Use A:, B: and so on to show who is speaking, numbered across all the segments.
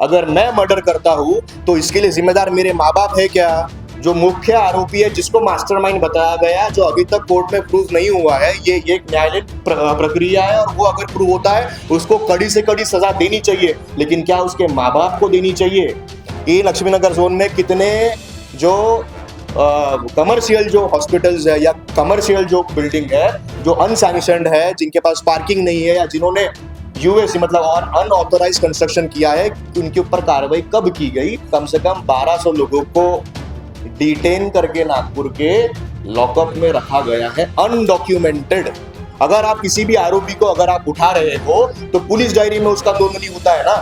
A: अगर मैं मर्डर करता हूँ तो इसके लिए जिम्मेदार मेरे माँ बाप है क्या? जो मुख्य आरोपी है, जिसको मास्टरमाइंड बताया गया, जो अभी तक कोर्ट में प्रूव नहीं हुआ है, ये एक न्यायालयिक प्रक्रिया है, और वो अगर प्रूव होता है उसको कड़ी से कड़ी सजा देनी चाहिए। लेकिन क्या उसके माँ बाप को देनी चाहिए? ये लक्ष्मीनगर जोन में कितने जो कमर्शियल जो हॉस्पिटल्स है या कमर्शियल जो बिल्डिंग है जो अनसैंक्शनड है, जिनके पास पार्किंग नहीं है, या जिन्होंने यूएसी मतलब और अनऑथोराइज कंस्ट्रक्शन किया है, उनके ऊपर कार्रवाई कब की गई? कम से कम 1200 लोगों को डिटेन करके नागपुर के लॉकअप में रखा गया है अनडॉक्यूमेंटेड। अगर आप किसी भी आरोपी को अगर आप उठा रहे हो तो पुलिस डायरी में उसका नोंदनी होता है ना।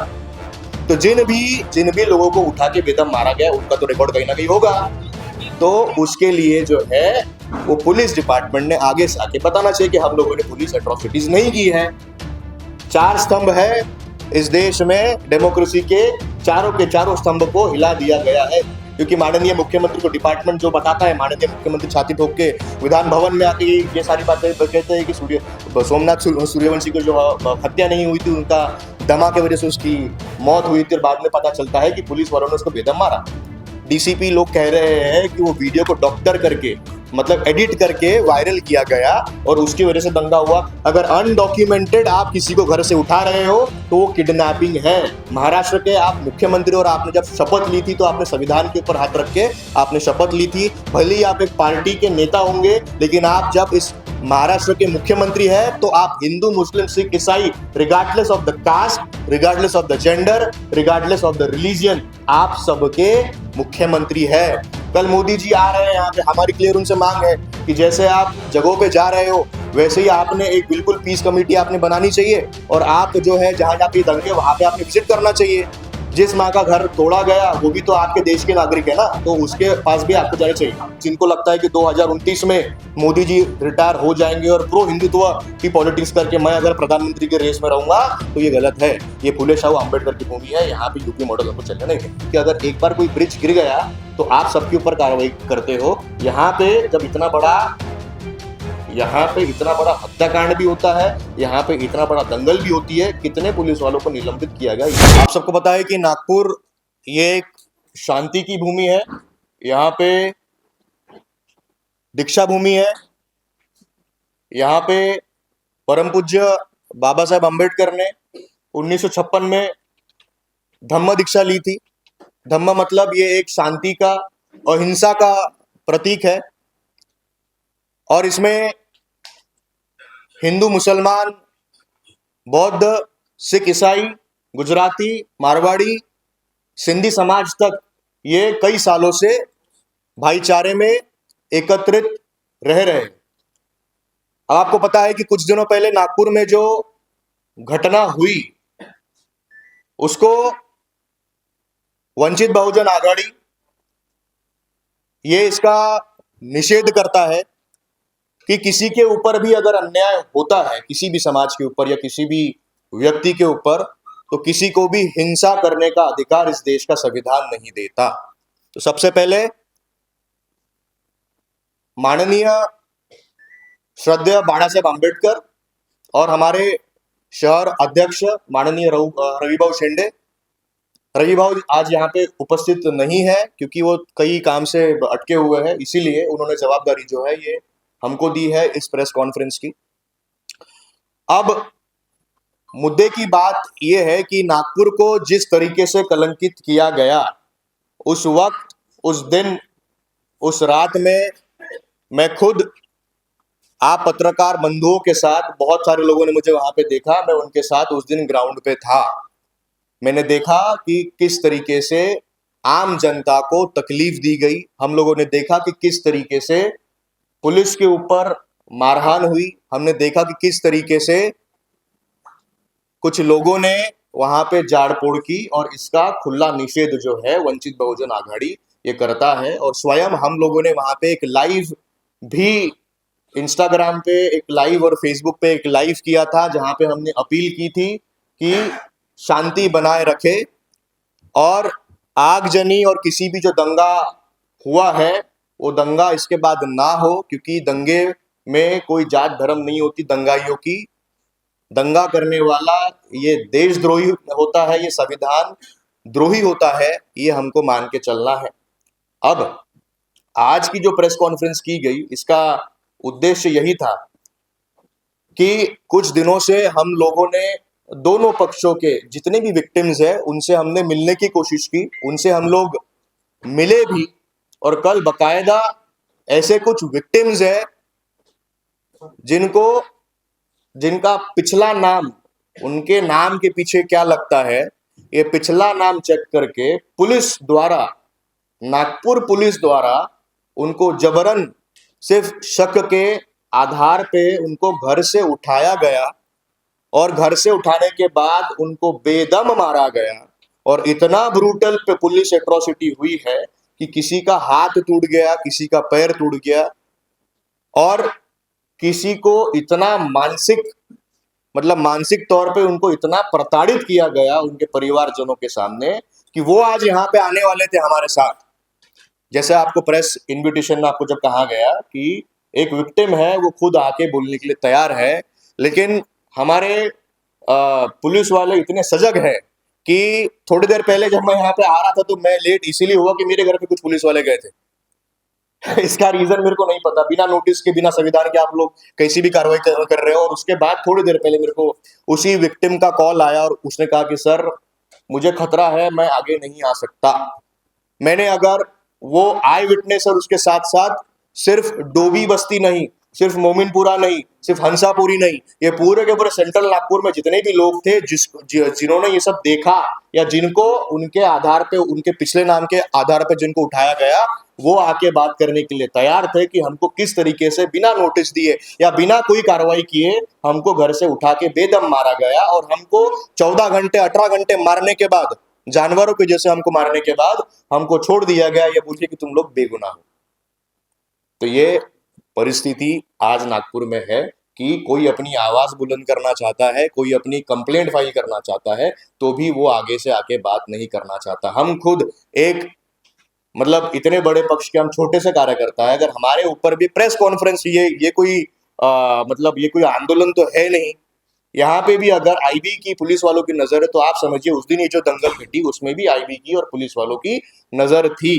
A: तो जिन भी लोगों को उठा के बेदम मारा गया उनका तो रिकॉर्ड कहीं ना कहीं होगा। तो उसके लिए जो है वो पुलिस डिपार्टमेंट ने आगे से आके बताना चाहिए कि हम लोगों ने पुलिस एट्रोसिटीज नहीं की है। 4 स्तंभ है इस देश में, डेमोक्रेसी के चारों स्तंभ को हिला दिया गया है, क्योंकि माननीय मुख्यमंत्री को डिपार्टमेंट जो बताता है, माननीय मुख्यमंत्री छाती ठोक के विधान भवन में आके ये सारी बातें कहते हैं कि सोमनाथ सूर्यवंशी को जो हत्या नहीं हुई थी, उनका दमा की वजह से उसकी मौत हुई थी, और बाद में पता चलता है कि पुलिस वालों ने उसको बेदम मारा। डीसीपी लोग कह रहे हैं कि वो वीडियो को डॉक्टर करके मतलब एडिट करके वायरल किया गया और उसकी वजह से दंगा हुआ। अगर अनडॉक्यूमेंटेड आप किसी को घर से उठा रहे हो तो वो किडनैपिंग है। महाराष्ट्र के आप मुख्यमंत्री और आपने जब शपथ ली थी तो आपने संविधान के ऊपर हाथ रख के आपने शपथ ली थी। भले ही आप एक पार्टी के नेता होंगे, लेकिन आप जब इस महाराष्ट्र के मुख्यमंत्री है तो आप हिंदू, मुस्लिम, सिख, ईसाई, regardless of the caste, regardless of the gender, regardless of the religion, आप सबके मुख्यमंत्री है। कल मोदी जी आ रहे हैं यहाँ पे, हमारी क्लियर उनसे मांग है कि जैसे आप जगहों पे जा रहे हो वैसे ही आपने एक बिल्कुल पीस कमेटी आपने बनानी चाहिए, और आप जो है जहाँ जहाँ पे दंगे वहां पे आपने विजिट करना चाहिए। जिस माँ का घर तोड़ा गया वो भी तो आपके देश के नागरिक है ना, तो उसके पास भी आपको जाना चाहिए। जिनको लगता है कि 2029 में मोदी जी रिटायर हो जाएंगे और प्रो हिंदुत्व की पॉलिटिक्स करके मैं अगर प्रधानमंत्री के रेस में रहूंगा, तो ये गलत है। ये फुले शाहू अम्बेडकर की भूमि है, यहाँ पे यूपी मॉडल आपको चलना नहीं है कि अगर एक बार कोई ब्रिज गिर गया तो आप सबके ऊपर कार्रवाई करते हो। यहाँ पे जब यहाँ पे इतना बड़ा हत्याकांड भी होता है, यहाँ पे इतना बड़ा दंगल भी होती है, कितने पुलिस वालों को निलंबित किया गया। आप सबको पता है कि नागपुर ये एक शांति की भूमि है, यहाँ पे दीक्षा भूमि है। यहाँ पे परम पूज्य बाबा साहेब अम्बेडकर ने 1956 में धम्म दीक्षा ली थी। धम्म मतलब ये एक शांति का, अहिंसा का प्रतीक है, और इसमें हिंदू, मुसलमान, बौद्ध, सिख, ईसाई, गुजराती, मारवाड़ी, सिंधी समाज तक ये कई सालों से भाईचारे में एकत्रित रह रहे हैं। अब आपको पता है कि कुछ दिनों पहले नागपुर में जो घटना हुई उसको वंचित बहुजन आघाड़ी ये इसका निषेध करता है कि किसी के ऊपर भी अगर अन्याय होता है, किसी भी समाज के ऊपर या किसी भी व्यक्ति के ऊपर, तो किसी को भी हिंसा करने का अधिकार इस देश का संविधान नहीं देता। तो सबसे पहले माननीय श्रद्धेय बाबा साहेब अम्बेडकर और हमारे शहर अध्यक्ष माननीय रविभाऊ शेंडे, रविभाऊ आज यहाँ पे उपस्थित नहीं है क्योंकि वो कई काम से अटके हुए हैं, इसीलिए उन्होंने जवाबदारी जो है ये हमको दी है इस प्रेस कॉन्फ्रेंस की। अब मुद्दे की बात यह है कि नागपुर को जिस तरीके से कलंकित किया गया, उस वक्त, उस दिन, उस रात में मैं खुद आप पत्रकार बंधुओं के साथ, बहुत सारे लोगों ने मुझे वहां पे देखा, मैं उनके साथ उस दिन ग्राउंड पे था। मैंने देखा कि किस तरीके से आम जनता को तकलीफ दी गई। हम लोगों ने देखा कि किस तरीके से पुलिस के ऊपर मारहान हुई। हमने देखा कि किस तरीके से कुछ लोगों ने वहां पे जाड़-पोड़ की, और इसका खुला निषेध जो है वंचित बहुजन आघाड़ी ये करता है। और स्वयं हम लोगों ने वहां पे एक लाइव भी, इंस्टाग्राम पे एक लाइव और फेसबुक पे एक लाइव किया था, जहां पे हमने अपील की थी कि शांति बनाए रखे और आगजनी और किसी भी जो दंगा हुआ है वो दंगा इसके बाद ना हो, क्योंकि दंगे में कोई जात धर्म नहीं होती दंगाइयों की। दंगा करने वाला ये देशद्रोही होता है, ये संविधान द्रोही होता है, ये हमको मान के चलना है। अब आज की जो प्रेस कॉन्फ्रेंस की गई, इसका उद्देश्य यही था कि कुछ दिनों से हम लोगों ने दोनों पक्षों के जितने भी विक्टिम्स हैं उनसे हमने मिलने की कोशिश की, उनसे हम लोग मिले भी। और कल बकायदा ऐसे कुछ विक्टिम्स हैं जिनको जिनका पिछला नाम, उनके नाम के पीछे क्या लगता है, ये पिछला नाम चेक करके पुलिस द्वारा, नागपुर पुलिस द्वारा उनको जबरन सिर्फ शक के आधार पे उनको घर से उठाया गया और घर से उठाने के बाद उनको बेदम मारा गया। और इतना ब्रूटल पे पुलिस एट्रोसिटी हुई है कि किसी का हाथ टूट गया, किसी का पैर टूट गया, और किसी को इतना मानसिक तौर पे उनको इतना प्रताड़ित किया गया उनके परिवारजनों के सामने कि वो आज यहाँ पे आने वाले थे हमारे साथ। जैसे आपको प्रेस इनविटेशन में आपको जब कहा गया कि एक विक्टिम है, वो खुद आके बोलने के लिए तैयार है, लेकिन हमारे पुलिस वाले इतने सजग है कि थोड़ी देर पहले जब मैं यहाँ पे आ रहा था तो मैं लेट इसीलिए हुआ कि मेरे घर पे कुछ पुलिस वाले गए थे। इसका रीजन मेरे को नहीं पता, बिना नोटिस के, बिना संविधान के आप लोग कैसी भी कार्रवाई कर रहे हो। और उसके बाद थोड़ी देर पहले मेरे को उसी विक्टिम का कॉल आया और उसने कहा कि सर मुझे खतरा है, मैं आगे नहीं आ सकता। मैंने अगर वो आई विटनेस और उसके साथ साथ सिर्फ डोबी बस्ती नहीं, सिर्फ मोमिनपुरा नहीं, सिर्फ हंसापुरी नहीं, ये पूरे के पूरे सेंट्रल नागपुर में जितने भी लोग थे जिन्होंने ये सब देखा या जिनको उनके आधार पे, उनके पिछले नाम के आधार पे जिनको उठाया गया, वो आके बात करने के लिए तैयार थे कि हमको किस तरीके से बिना नोटिस दिए या बिना कोई कार्रवाई किए हमको घर से उठा के बेदम मारा गया। और हमको 14 घंटे 18 घंटे मारने के बाद, जानवरों के जैसे हमको मारने के बाद हमको छोड़ दिया गया, ये बोलिए कि तुम लोग बेगुनाह हो। तो ये परिस्थिति आज नागपुर में है कि कोई अपनी आवाज बुलंद करना चाहता है, कोई अपनी कंप्लेंट फाइल करना चाहता है, तो भी वो आगे से आके बात नहीं करना चाहता। हम खुद एक इतने बड़े पक्ष के हम छोटे से कार्यकर्ता है, अगर हमारे ऊपर भी प्रेस कॉन्फ्रेंस, ये कोई ये कोई आंदोलन तो है नहीं। यहाँ पे भी अगर आईबी की पुलिस वालों की नजर है तो आप समझिए उस दिन ये जो दंगल घटी उसमें भी आईबी की और पुलिस वालों की नजर थी।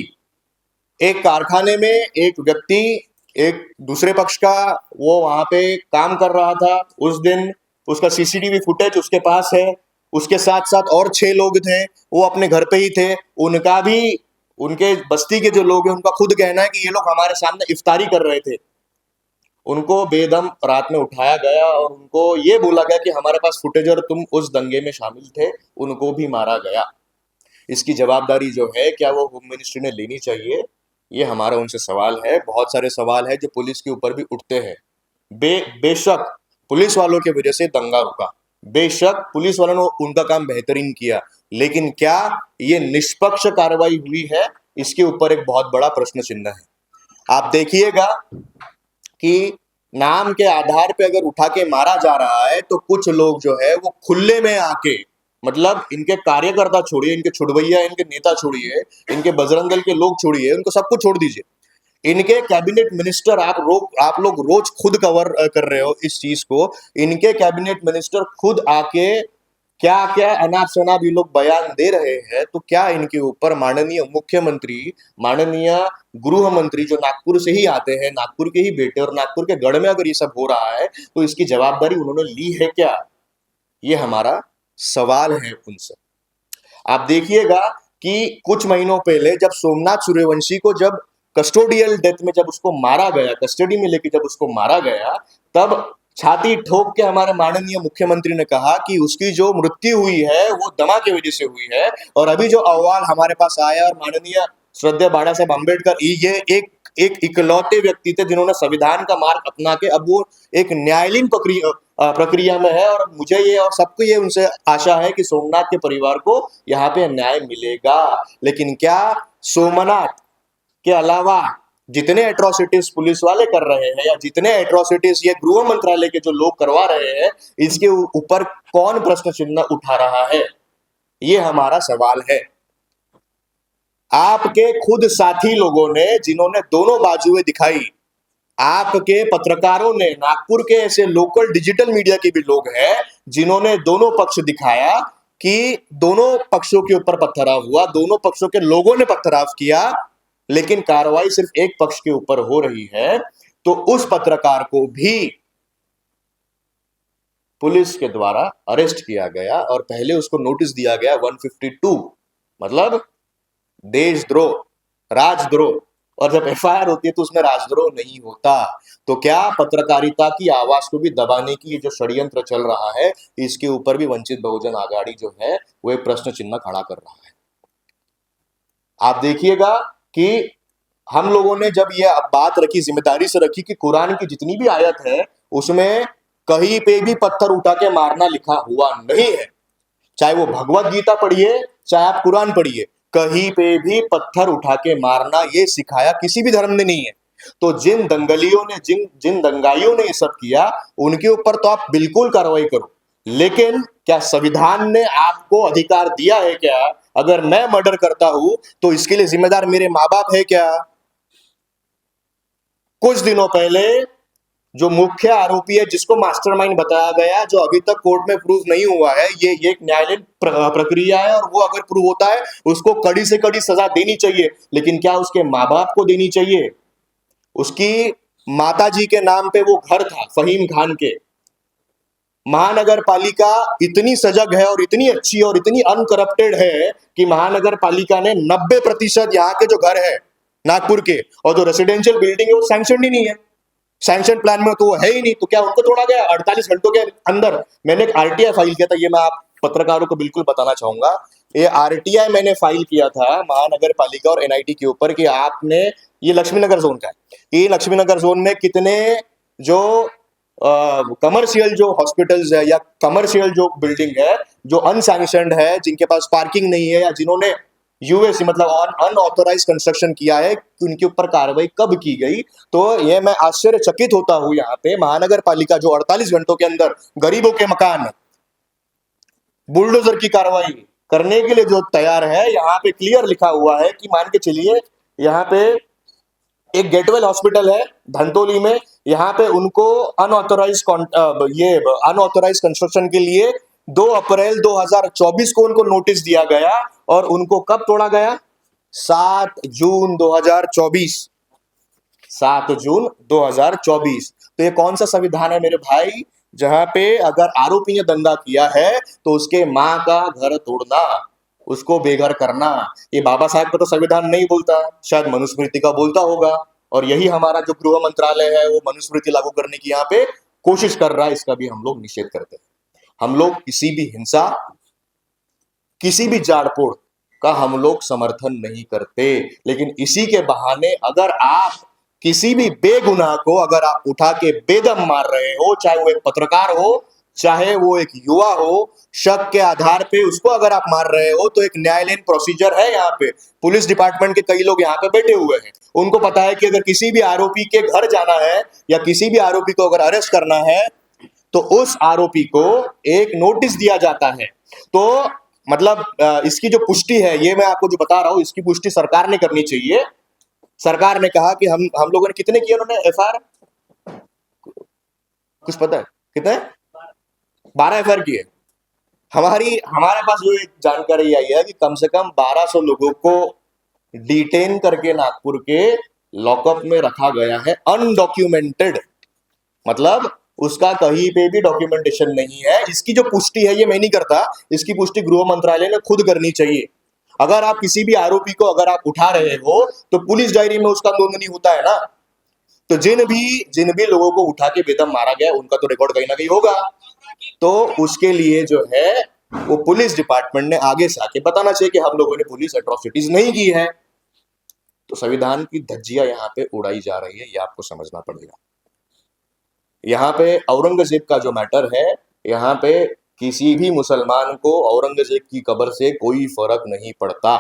A: एक कारखाने में एक व्यक्ति, एक दूसरे पक्ष का, वो वहां पे काम कर रहा था उस दिन, उसका सीसीटीवी फुटेज उसके पास है, उसके साथ साथ और 6 लोग थे, वो अपने घर पे ही थे। उनका भी, उनके बस्ती के जो लोग हैं उनका खुद कहना है कि ये लोग हमारे सामने इफ्तारी कर रहे थे। उनको बेदम रात में उठाया गया और उनको ये बोला गया कि हमारे पास फुटेज और तुम उस दंगे में शामिल थे, उनको भी मारा गया। इसकी जवाबदारी जो है क्या वो होम मिनिस्ट्री ने लेनी चाहिए, ये हमारा उनसे सवाल है। बहुत सारे सवाल है जो पुलिस के ऊपर भी उठते हैं। बेशक पुलिस वालों की वजह से दंगा रुका, बेशक पुलिस वालों ने उनका काम बेहतरीन किया, लेकिन क्या ये निष्पक्ष कार्रवाई हुई है, इसके ऊपर एक बहुत बड़ा प्रश्न चिन्ह है। आप देखिएगा कि नाम के आधार पे अगर उठा के मारा जा रहा है तो कुछ लोग जो है वो खुले में आके, इनके कार्यकर्ता छोड़िए, इनके छुड़वैया, इनके नेता छोड़िए, इनके बजरंग दल के लोग छोड़िए, उनको सब कुछ छोड़ दीजिए, इनके कैबिनेट मिनिस्टर, आप लोग रोज खुद कवर कर रहे हो इस चीज को, इनके कैबिनेट मिनिस्टर खुद आके क्या क्या अनाप शनाप ये लोग बयान दे रहे हैं। तो क्या इनके ऊपर माननीय मुख्यमंत्री, माननीय गृह मंत्री जो नागपुर से ही आते हैं, नागपुर के ही बेटे, और नागपुर के गढ़ में अगर ये सब हो रहा है तो इसकी जवाबदारी उन्होंने ली है क्या, ये हमारा सवाल है उनसे। आप देखिएगा कि कुछ महीनों पहले जब सोमनाथ सूर्यवंशी को जब कस्टोडियल डेथ में जब उसको मारा गया, कस्टडी में लेके जब उसको मारा गया, तब छाती ठोक के हमारे माननीय मुख्यमंत्री ने कहा कि उसकी जो मृत्यु हुई है वो दमा की वजह से हुई है। और अभी जो अहवाल हमारे पास आया, और माननीय श्रद्धेय बाबा साहेब अम्बेडकर ये एक इकलौते व्यक्ति थे जिन्होंने संविधान का मार्ग अपना के अब वो एक न्यायालयीन प्रक्रिया में है। और मुझे ये और सबको ये उनसे आशा है कि सोमनाथ के परिवार को यहाँ पे न्याय मिलेगा। लेकिन क्या सोमनाथ के अलावा जितने एट्रोसिटीज पुलिस वाले कर रहे हैं या जितने एट्रोसिटीज ये गृह मंत्रालय के जो लोग करवा रहे हैं, इसके ऊपर कौन प्रश्न चिन्ह उठा रहा है, ये हमारा सवाल है। आपके खुद साथी लोगों ने जिन्होंने दोनों बाजुएं दिखाई, आपके पत्रकारों ने, नागपुर के ऐसे लोकल डिजिटल मीडिया के भी लोग हैं जिन्होंने दोनों पक्ष दिखाया, कि दोनों पक्षों के ऊपर पथराव हुआ, दोनों पक्षों के लोगों ने पथराव किया, लेकिन कार्रवाई सिर्फ एक पक्ष के ऊपर हो रही है, तो उस पत्रकार को भी पुलिस के द्वारा अरेस्ट किया गया और पहले उसको नोटिस दिया गया 152, मतलब देशद्रोह, राजद्रोह। और जब एफआईआर होती है तो उसमें राजद्रोह नहीं होता। तो क्या पत्रकारिता की आवाज को भी दबाने की ये जो षड्यंत्र चल रहा है, इसके ऊपर भी वंचित बहुजन आघाड़ी जो है वो एक प्रश्न चिन्ह खड़ा कर रहा है। आप देखिएगा कि हम लोगों ने जब ये बात रखी, जिम्मेदारी से रखी कि कुरान की जितनी भी आयत है उसमें कहीं पे भी पत्थर उठा के मारना लिखा हुआ नहीं है। चाहे वो भगवत गीता पढ़िए, चाहे आप कुरान पढ़िए, कहीं पे भी पत्थर उठा के मारना ये सिखाया किसी भी धर्म ने नहीं है। तो जिन दंगलियों ने, जिन जिन दंगाइयों ने ये सब किया, उनके ऊपर तो आप बिल्कुल कार्रवाई करो, लेकिन क्या संविधान ने आपको अधिकार दिया है क्या? अगर मैं मर्डर करता हूं तो इसके लिए जिम्मेदार मेरे माँ बाप है क्या? कुछ दिनों पहले जो मुख्य आरोपी है, जिसको मास्टरमाइंड बताया गया, जो अभी तक कोर्ट में प्रूव नहीं हुआ है, ये एक न्यायालयीन प्रक्रिया है, और वो अगर प्रूव होता है उसको कड़ी से कड़ी सजा देनी चाहिए। लेकिन क्या उसके माँ बाप को देनी चाहिए? उसकी माता जी के नाम पे वो घर था फहीम खान के। महानगर पालिका इतनी सजग है और इतनी अच्छी और इतनी अनकरप्टेड है कि महानगर पालिका ने 90% यहाँ के जो घर है नागपुर के और जो रेसिडेंशियल बिल्डिंग है वो सैंक्शन ही नहीं है। सैंक्शन प्लान में तो वो है ही नहीं, तो क्या उनको छोड़ा गया? 48 घंटों के अंदर मैंने एक आरटीआई फाइल किया था, ये मैं आप पत्रकारों को बिल्कुल बताना चाहूंगा। ये आरटीआई मैंने फाइल किया था महानगर पालिका और एनआईटी के ऊपर कि आपने, ये लक्ष्मीनगर जोन का है, ये लक्ष्मीनगर जोन में कितने जो कमर्शियल जो हॉस्पिटल्स है या कमर्शियल जो बिल्डिंग है जो अनसैंक्शनड है, जिनके पास पार्किंग नहीं है या जिन्होंने यूएसी मतलब अनऑथोराइज कंस्ट्रक्शन किया है, उनके ऊपर कार्रवाई कब की गई? तो ये मैं आश्चर्यचकित होता हूं, यहाँ पे महानगर पालिका जो 48 घंटों के अंदर गरीबों के मकान बुलडोजर की कार्रवाई करने के लिए जो तैयार है, यहाँ पे क्लियर लिखा हुआ है कि मान के चलिए यहाँ पे एक गेटवेल हॉस्पिटल है धंतोली में, यहाँ पे उनको अनऑथोराइज कंस्ट्रक्शन के लिए 2 अप्रैल 2024 को उनको नोटिस दिया गया, और उनको कब तोड़ा गया? 7 जून 2024। 7 जून 2024। तो ये कौन सा संविधान है मेरे भाई, जहां पे अगर आरोपी ने दंगा किया है तो उसके माँ का घर तोड़ना, उसको बेघर करना, ये बाबा साहब का तो संविधान नहीं बोलता, शायद मनुस्मृति का बोलता होगा। और यही हमारा जो गृह मंत्रालय है वो मनुस्मृति लागू करने की यहाँ पे कोशिश कर रहा है, इसका भी हम लोग निषेध करते हैं। हम लोग किसी भी हिंसा, किसी भी जाड़पोड़ का हम लोग समर्थन नहीं करते, लेकिन इसी के बहाने अगर आप किसी भी बेगुनाह को अगर आप उठा के बेदम मार रहे हो, चाहे वो एक पत्रकार हो, चाहे वो एक युवा हो, शक के आधार पे उसको अगर आप मार रहे हो, तो एक न्यायालयीन प्रोसीजर है। यहाँ पे पुलिस डिपार्टमेंट के कई लोग यहाँ पे बैठे हुए हैं, उनको पता है कि अगर किसी भी आरोपी के घर जाना है या किसी भी आरोपी को अगर अरेस्ट करना है तो उस आरोपी को एक नोटिस दिया जाता है। तो मतलब इसकी जो पुष्टि है, ये मैं आपको जो बता रहा हूं, इसकी पुष्टि सरकार ने करनी चाहिए। सरकार ने कहा कि हम लोगों ने कितने किए, उन्होंने एफआईआर कुछ पता है कितने? 12 एफआईआर किए। हमारे पास जो जानकारी आई है कि कम से कम 1200 लोगों को डिटेन करके नागपुर के लॉकअप में रखा गया है अनडॉक्यूमेंटेड, मतलब उसका कहीं पे भी डॉक्यूमेंटेशन नहीं है। इसकी जो पुष्टि है ये मैं नहीं करता, इसकी पुष्टि गृह मंत्रालय ने खुद करनी चाहिए। अगर आप किसी भी आरोपी को अगर आप उठा रहे हो तो पुलिस डायरी में उसका नोंदनी होता है ना, तो जिन भी लोगों को उठा के बेदम मारा गया उनका तो रिकॉर्ड कहीं ना कहीं होगा। तो उसके लिए जो है वो पुलिस डिपार्टमेंट ने आगे से आके बताना चाहिए कि हम लोगों ने पुलिस एट्रोसिटीज नहीं की है। तो संविधान की धज्जियां यहाँ पे उड़ाई जा रही है, ये आपको समझना पड़ेगा। यहाँ पे औरंगजेब का जो मैटर है, यहाँ पे किसी भी मुसलमान को औरंगजेब की कब्र से कोई फर्क नहीं पड़ता।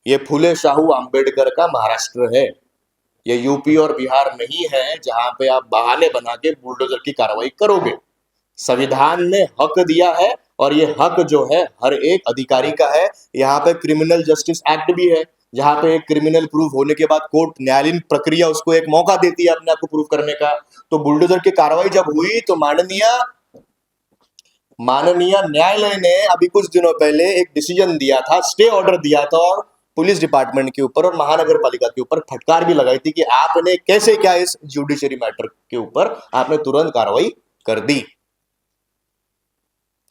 A: ये फुले शाहू अंबेडकर का महाराष्ट्र है, ये यूपी और बिहार नहीं है जहां पे आप बहाने बना के बुलडोजर की कार्रवाई करोगे। संविधान ने हक दिया है और ये हक जो है हर एक अधिकारी का है। यहाँ पे क्रिमिनल जस्टिस एक्ट भी है, जहां पे एक क्रिमिनल प्रूफ होने के बाद कोर्ट न्यायालयीन प्रक्रिया उसको एक मौका देती है अपने आप को प्रूफ करने का। तो बुलडोजर की कार्रवाई जब हुई तो माननीय न्यायालय ने अभी कुछ दिनों पहले एक डिसीजन दिया था, स्टे ऑर्डर दिया था और पुलिस डिपार्टमेंट के ऊपर और महानगर पालिका के ऊपर फटकार भी लगाई थी कि आपने कैसे क्या इस जुडिशरी मैटर के ऊपर आपने तुरंत कार्रवाई कर दी।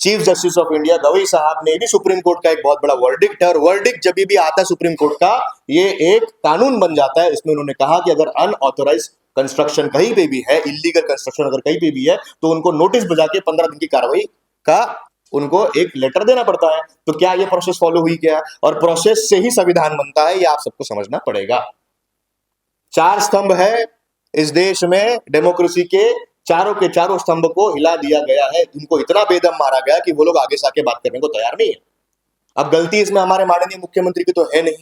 A: Chief justice of India Gavai साहब ने भी सुप्रीम कोर्ट का एक बहुत बड़ा वर्डिक्ट है, और वर्डिक्ट जब भी आता है सुप्रीम कोर्ट का, ये एक कानून बन जाता है। इसमें उन्होंने कहा कि अगर अनऑथोराइज कंस्ट्रक्शन कहीं पे भी है, इलीगल कंस्ट्रक्शन अगर कहीं पे भी है, तो उनको नोटिस बजा के 15 दिन की कार्रवाई का उनको एक लेटर देना पड़ता है। तो क्या ये प्रोसेस फॉलो हुई क्या? और प्रोसेस से ही संविधान बनता है, ये आप सबको समझना पड़ेगा। 4 स्तंभ है इस देश में, डेमोक्रेसी के चारों स्तंभ को हिला दिया गया है, इनको इतना बेदम मारा गया कि वो लोग आगे से आके बात करने को तैयार नहीं है। अब गलती इसमें हमारे माननीय मुख्यमंत्री की तो है नहीं,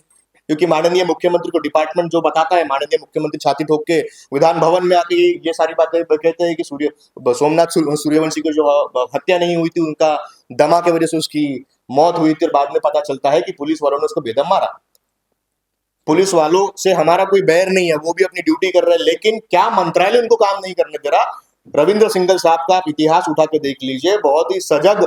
A: क्योंकि माननीय मुख्यमंत्री को डिपार्टमेंट जो बताता है, माननीय मुख्यमंत्री छाती ठोक के विधान भवन में आके ये सारी बातें कहते हैं कि सोमनाथ सूर्यवंशी की जो हत्या नहीं हुई थी, उनका दमा की वजह से उसकी मौत हुई थी, और बाद में पता चलता है कि पुलिस वालों ने उसको बेदम मारा। पुलिस वालों से हमारा कोई बैर नहीं है, वो भी अपनी ड्यूटी कर रहे हैं, लेकिन क्या मंत्रालय उनको काम नहीं करने दे रहा? रविंद्र सिंघल साहब का आप इतिहास उठा के देख लीजिए, बहुत ही सजग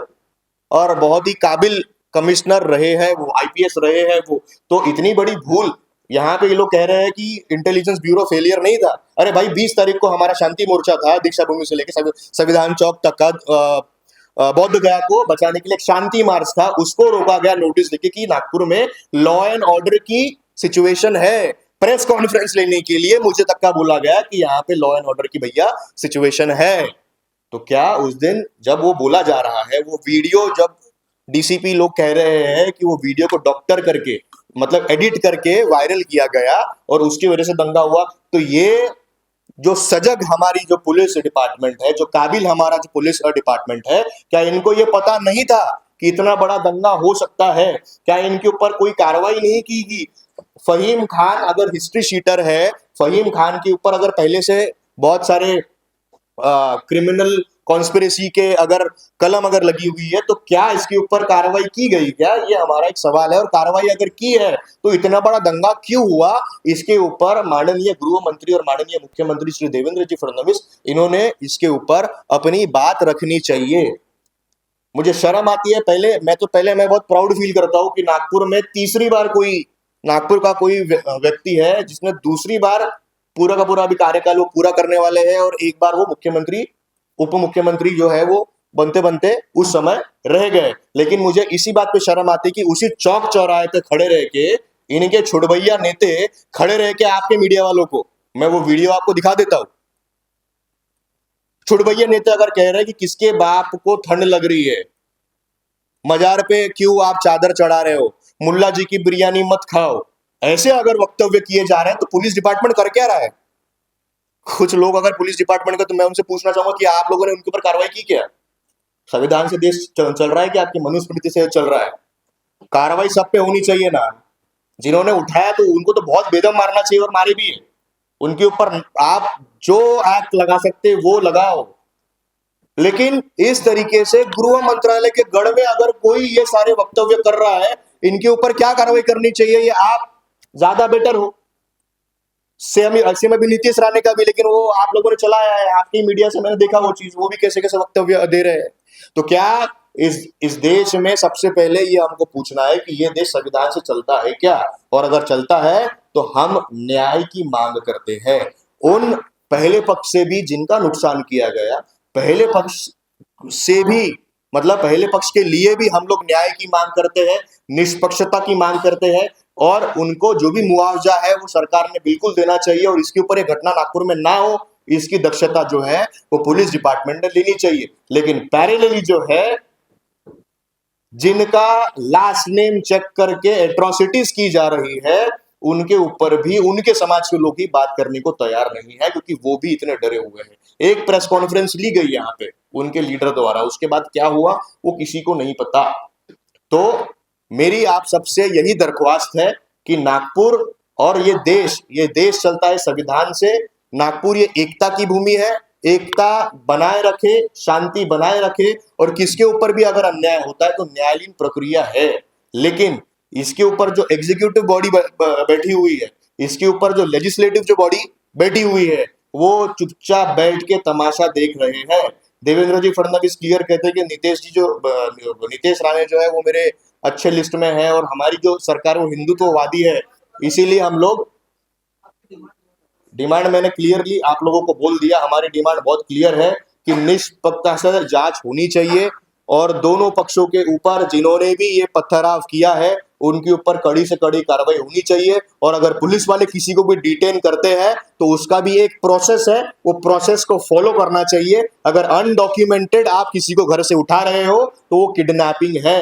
A: और बहुत ही काबिल कमिश्नर रहे हैं वो, आईपीएस रहे हैं वो। तो इतनी बड़ी भूल, यहाँ पे ये लोग कह रहे हैं कि इंटेलिजेंस ब्यूरो फेलियर नहीं था। अरे भाई, 20 तारीख को हमारा शांति मोर्चा था, दीक्षा भूमि से लेकर संविधान चौक तक का बौद्ध गया को बचाने के लिए एक शांति मार्च था, उसको रोका गया नोटिस देके कि नागपुर में लॉ एंड ऑर्डर की सिचुएशन है। प्रेस कॉन्फ्रेंस लेने के लिए मुझे तक का बोला गया कि यहाँ पे लॉ एंड ऑर्डर की भैया सिचुएशन है। तो क्या उस दिन जब वो बोला जा रहा है, वो वीडियो जब डीसीपी लोग कह रहे हैं कि वो वीडियो को डॉक्टर करके, मतलब एडिट करके वायरल किया गया और उसकी वजह से दंगा हुआ, तो ये जो सजग हमारी जो पुलिस डिपार्टमेंट है, जो काबिल हमारा जो पुलिस डिपार्टमेंट है, क्या इनको ये पता नहीं था कि इतना बड़ा दंगा हो सकता है? क्या इनके ऊपर कोई कार्रवाई नहीं की गई? फहीम खान अगर हिस्ट्री शीटर है, फहीम खान के ऊपर अगर पहले से बहुत सारे क्रिमिनल कॉन्स्पिरेसी के अगर कलम अगर लगी हुई है, तो क्या इसके ऊपर कार्रवाई की गई क्या? ये हमारा एक सवाल है। और कार्रवाई अगर की है तो इतना बड़ा दंगा क्यों हुआ? इसके ऊपर माननीय गृह मंत्री और माननीय मुख्यमंत्री श्री देवेंद्र जी फडणवीस, इन्होंने इसके ऊपर अपनी बात रखनी चाहिए। मुझे शर्म आती है, मैं बहुत प्राउड फील करता हूं कि नागपुर में तीसरी बार नागपुर का कोई व्यक्ति है जिसने दूसरी बार पूरा का पूरा अभी कार्यकाल वो पूरा करने वाले हैं, और एक बार वो मुख्यमंत्री उप मुख्यमंत्री जो है वो बनते बनते उस समय रह गए। लेकिन मुझे इसी बात पे शर्म आती कि उसी चौक चौराहे पे खड़े रह के इनके छुड़भैया नेते खड़े रह के आपके मीडिया वालों को, मैं वो वीडियो आपको दिखा देता हूं। छुड़भैया नेता अगर कह रहे हैं कि किसके बाप को ठंड लग रही है, मजार पे क्यों आप चादर चढ़ा रहे हो, मुल्ला जी की बिरयानी मत खाओ, ऐसे अगर वक्तव्य किए जा रहे हैं, तो पुलिस डिपार्टमेंट कर क्या रहा है? कुछ लोग अगर पुलिस डिपार्टमेंट का, तो मैं उनसे पूछना चाहूंगा कि आप लोगों ने उनके ऊपर कार्रवाई की क्या? संविधान से देश चल रहा है कि आपकी मनुस्मृति से चल रहा है? कार्रवाई सब पे होनी चाहिए ना। जिन्होंने उठाया तो उनको तो बहुत बेदम मारना चाहिए, और मारे भी है। उनके ऊपर आप जो एक्ट लगा सकते वो लगाओ, लेकिन इस तरीके से गृह मंत्रालय के गढ़ में अगर कोई ये सारे वक्तव्य कर रहा है, इनके ऊपर क्या कार्रवाई करनी चाहिए, ये आप ज्यादा बेटर हो। सेम भी नीतीश राणे का भी, लेकिन वो आप लोगों ने चलाया है, आपकी मीडिया से मैंने देखा वो चीज, वो भी कैसे कैसे वक्तव्य दे रहे हैं। तो क्या इस देश में सबसे पहले ये हमको पूछना है कि ये देश संविधान से चलता है क्या? और अगर चलता है तो हम न्याय की मांग करते हैं। उन पहले पक्ष से भी जिनका नुकसान किया गया, पहले पक्ष से भी, मतलब पहले पक्ष के लिए भी हम लोग न्याय की मांग करते हैं, निष्पक्षता की मांग करते हैं, और उनको जो भी मुआवजा है वो सरकार ने बिल्कुल देना चाहिए, और इसके ऊपर ये घटना नागपुर में ना हो, इसकी दक्षता जो है वो पुलिस डिपार्टमेंट ने लेनी चाहिए। लेकिन पैरेलली जो है, जिनका लास्ट नेम चेक करके एट्रोसिटीज की जा रही है, उनके ऊपर भी उनके समाज के लोग ही बात करने को तैयार नहीं है, क्योंकि वो भी इतने डरे हुए हैं। एक प्रेस कॉन्फ्रेंस ली गई यहाँ पे उनके लीडर द्वारा, उसके बाद क्या हुआ वो किसी को नहीं पता। तो मेरी आप सबसे यही दरख्वास्त है कि नागपुर और ये देश चलता है संविधान से। नागपुर ये एकता की भूमि है, एकता बनाए रखे, शांति बनाए रखे, और किसके ऊपर भी अगर अन्याय होता है तो न्यायालयीन प्रक्रिया है। लेकिन इसके ऊपर जो एग्जीक्यूटिव बॉडी बैठी हुई है, इसके ऊपर जो लेजिस्लेटिव जो बॉडी बैठी हुई है, वो चुपचाप बैठ के तमाशा देख रहे हैं। देवेंद्र जी फडणवीस क्लियर कहते हैं कि नीतीश राणे जो है वो मेरे अच्छे लिस्ट में है और हमारी जो सरकार वो हिंदुत्ववादी है, इसीलिए हम लोग डिमांड मैंने क्लियरली आप लोगों को बोल दिया। हमारी डिमांड बहुत क्लियर है कि निष्पक्षता से जांच होनी चाहिए और दोनों पक्षों के ऊपर जिन्होंने भी ये पत्थराव किया है उनके ऊपर कड़ी से कड़ी कार्रवाई होनी चाहिए। और अगर पुलिस वाले किसी को भी डिटेन करते हैं तो उसका भी एक प्रोसेस है, वो प्रोसेस को फॉलो करना चाहिए। अगर अनडॉक्यूमेंटेड आप किसी को घर से उठा रहे हो तो वो किडनैपिंग है,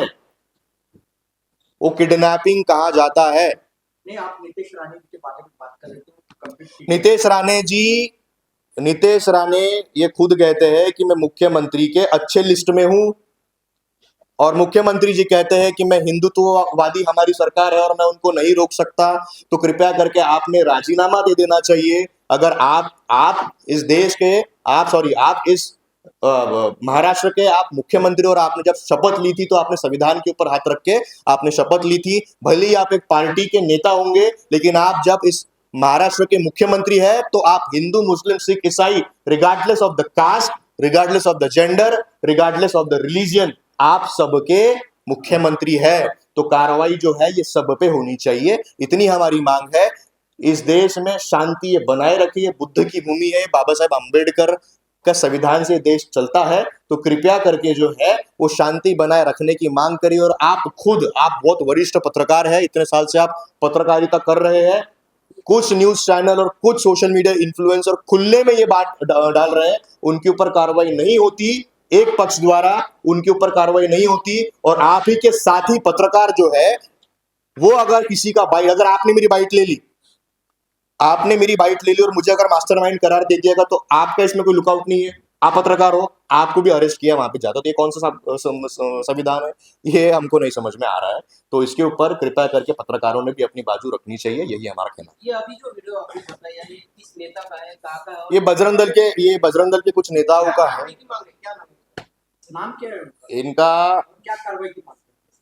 A: वो किडनैपिंग कहा जाता है।
B: नहीं, आप नीतीश राणे के बारे में बात कर रहे थे,
A: नीतीश राणे ये खुद कहते हैं कि मैं मुख्यमंत्री के अच्छे लिस्ट में हूं और मुख्यमंत्री जी कहते हैं कि मैं हिंदुत्ववादी हमारी सरकार है और मैं उनको नहीं रोक सकता। तो कृपया करके आपने राजीनामा दे देना चाहिए। अगर आप इस देश के आप इस महाराष्ट्र के आप मुख्यमंत्री और आपने जब शपथ ली थी तो आपने संविधान के ऊपर हाथ रख के आपने शपथ ली थी। भले ही आप एक पार्टी के नेता होंगे लेकिन आप जब इस महाराष्ट्र के मुख्यमंत्री है तो आप हिंदू मुस्लिम सिख ईसाई regardless of the caste, regardless of the gender, regardless of the religion, आप सबके मुख्यमंत्री है। तो कार्रवाई जो है ये सब पे होनी चाहिए, इतनी हमारी मांग है। इस देश में शांति ये बनाए रखिए, बुद्ध की भूमि है, बाबा साहेब अम्बेडकर का संविधान से देश चलता है। तो कृपया करके जो है वो शांति बनाए रखने की मांग करिए। और आप बहुत वरिष्ठ पत्रकार है, इतने साल से आप पत्रकारिता कर रहे हैं। कुछ न्यूज चैनल और कुछ सोशल मीडिया इन्फ्लुएंसर खुले में ये बात डाल रहे हैं, उनके ऊपर कार्रवाई नहीं होती, एक पक्ष द्वारा उनके ऊपर कार्रवाई नहीं होती। और आप ही के साथी पत्रकार जो है वो अगर किसी का बाइट, अगर आपने मेरी बाइट ले ली, और मुझे अगर मास्टरमाइंड करार दे दिएगा तो आपका इसमें कोई लुकआउट नहीं है। आप पत्रकार हो, आपको भी अरेस्ट किया वहां पे जाता, तो ये कौन सा संविधान है, ये हमको नहीं समझ में आ रहा है। तो इसके ऊपर कृपया करके पत्रकारों ने भी अपनी बाजू रखनी चाहिए, यही हमारा कहना है।
B: ये अभी जो वीडियो आपने बताया ये किस नेता का है, कहाँ का है?
A: ये बजरंग दल के कुछ नेताओं का है।
B: क्या नाम क्या है
A: इनका?
B: क्या कार्रवाई की बात?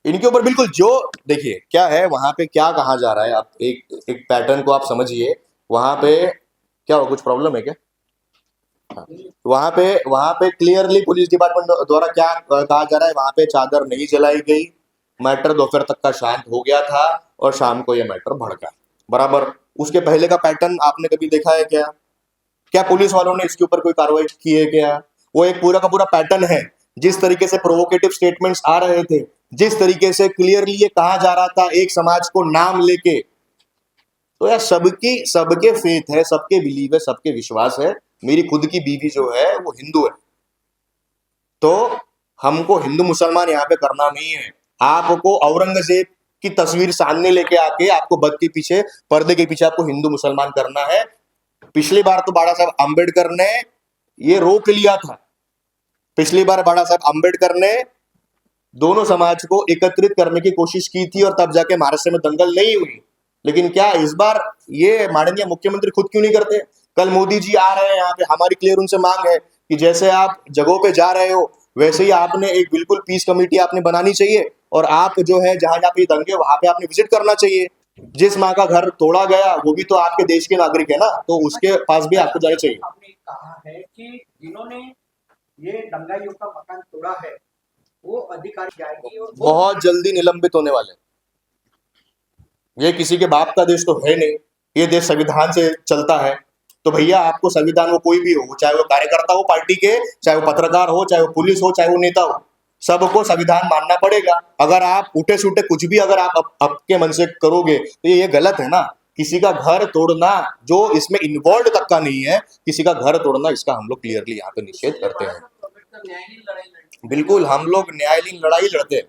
A: इनके ऊपर बिल्कुल जो देखिए क्या है, वहां पे क्या कहा जा रहा है, आप एक पैटर्न को आप समझिए। वहां पे क्या हो, कुछ प्रॉब्लम है क्या? हाँ। वहां पे क्लियरली पुलिस डिपार्टमेंट द्वारा क्या कहा जा रहा है, वहां पे चादर नहीं जलाई गई, मैटर दोपहर तक का शांत हो गया था और शाम को यह मैटर भड़का बराबर। उसके पहले का पैटर्न आपने कभी देखा है क्या? क्या पुलिस वालों ने इसके ऊपर कोई कार्रवाई की है क्या? वो एक पूरा का पूरा पैटर्न है। जिस तरीके से प्रोवोकेटिव स्टेटमेंट्स आ रहे थे, जिस तरीके से क्लियरली ये कहा जा रहा था एक समाज को नाम लेके, तो यार सबके फेथ है, सबके बिलीव है, सबके विश्वास है। मेरी खुद की बीवी जो है वो हिंदू है, तो हमको हिंदू मुसलमान यहाँ पे करना नहीं है। आपको औरंगजेब की तस्वीर सामने लेके आके आपको पर्दे के पीछे आपको हिंदू मुसलमान करना है। पिछली बार तो बाबा साहब अम्बेडकर ने ये रोक लिया था। पिछली बार बाबा साहब अम्बेडकर ने दोनों समाज को एकत्रित करने की कोशिश की थी और तब जाके महाराष्ट्र में दंगल नहीं हुई। लेकिन क्या इस बार ये माननीय मुख्यमंत्री खुद क्यों नहीं करते? कल मोदी जी आ रहे हैं यहाँ पे, हमारी क्लियर उनसे मांग है कि जैसे आप जगहों पे जा रहे हो वैसे ही आपने एक बिल्कुल पीस कमेटी आपने बनानी चाहिए और आप जो है जहां जहां पे दंगे वहां पे आपने विजिट करना चाहिए। जिस माँ का घर तोड़ा गया वो भी तो आपके देश के नागरिक है ना, तो उसके पास भी आपको जाना चाहिए।
B: आपने कहा है कि जिन्होंने ये दंगाइयों का मकान तोड़ा है वो अधिकारी जाएंगे और
A: बहुत जल्दी निलंबित होने वाले। ये किसी के बाप का देश तो है नहीं, ये देश संविधान से चलता है। तो भैया आपको संविधान, वो कोई भी हो, चाहे वो कार्यकर्ता हो पार्टी के, चाहे वो पत्रकार हो, चाहे वो पुलिस हो, चाहे वो नेता हो, सबको संविधान मानना पड़ेगा। अगर आप उठे सूटे कुछ भी अगर आप आपके मन से करोगे तो ये गलत है ना। किसी का घर तोड़ना जो इसमें इन्वॉल्व तक का नहीं है, किसी का घर तोड़ना, इसका हम लोग क्लियरली यहाँ पे निषेध करते हैं। बिल्कुल हम लोग न्यायालयीन लड़ाई लड़ते हैं।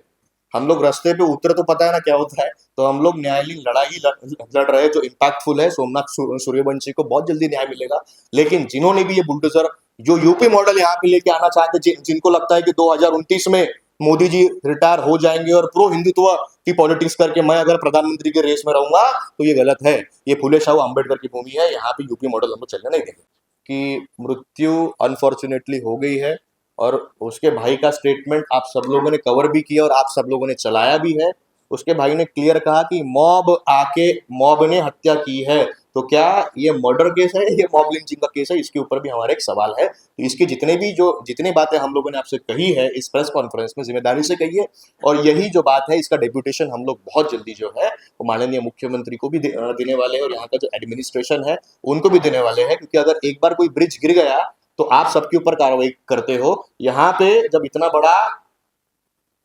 A: हम लोग रास्ते पे उतरे तो पता है ना क्या होता है, तो हम लोग न्यायालयीन लड़ाई लड़ रहे हैं जो इम्पैक्टफुल है। सोमनाथ सूर्यवंशी को बहुत जल्दी न्याय मिलेगा। लेकिन जिन्होंने भी ये बुलडोजर जो यूपी मॉडल यहाँ पे लेके आना चाहते, जिनको लगता है कि 2029 में मोदी जी रिटायर हो जाएंगे और प्रो हिंदुत्व की पॉलिटिक्स करके मैं अगर प्रधानमंत्री के रेस में रहूंगा, तो ये गलत है। ये फुले शाह अम्बेडकर की भूमि है, यहाँ पे यूपी मॉडल हम लोग चलने नहीं देंगे। कि मृत्यु अनफॉर्चुनेटली हो गई है और उसके भाई का स्टेटमेंट आप सब लोगों ने कवर भी किया और आप सब लोगों ने चलाया भी है। उसके भाई ने क्लियर कहा कि मॉब ने हत्या की है। तो क्या ये मर्डर केस है, ये मॉब लिंचिंग का केस है? इसके ऊपर भी हमारा एक सवाल है। तो इसके जितनी बातें हम लोगों ने आपसे कही है इस प्रेस कॉन्फ्रेंस में, जिम्मेदारी से कही है, और यही जो बात है इसका डेप्यूटेशन हम लोग बहुत जल्दी जो है वो माननीय मुख्यमंत्री को भी देने वाले हैं, और यहाँ का जो एडमिनिस्ट्रेशन है उनको भी देने वाले हैं। क्योंकि अगर एक बार कोई ब्रिज गिर गया तो आप सबके ऊपर कार्रवाई करते हो। यहाँ पे जब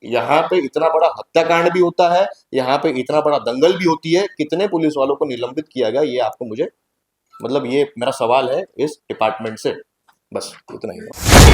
A: यहाँ पे इतना बड़ा हत्याकांड भी होता है, यहाँ पे इतना बड़ा दंगल भी होती है, कितने पुलिस वालों को निलंबित किया गया, ये आपको मुझे मतलब ये मेरा सवाल है इस डिपार्टमेंट से। बस इतना ही है।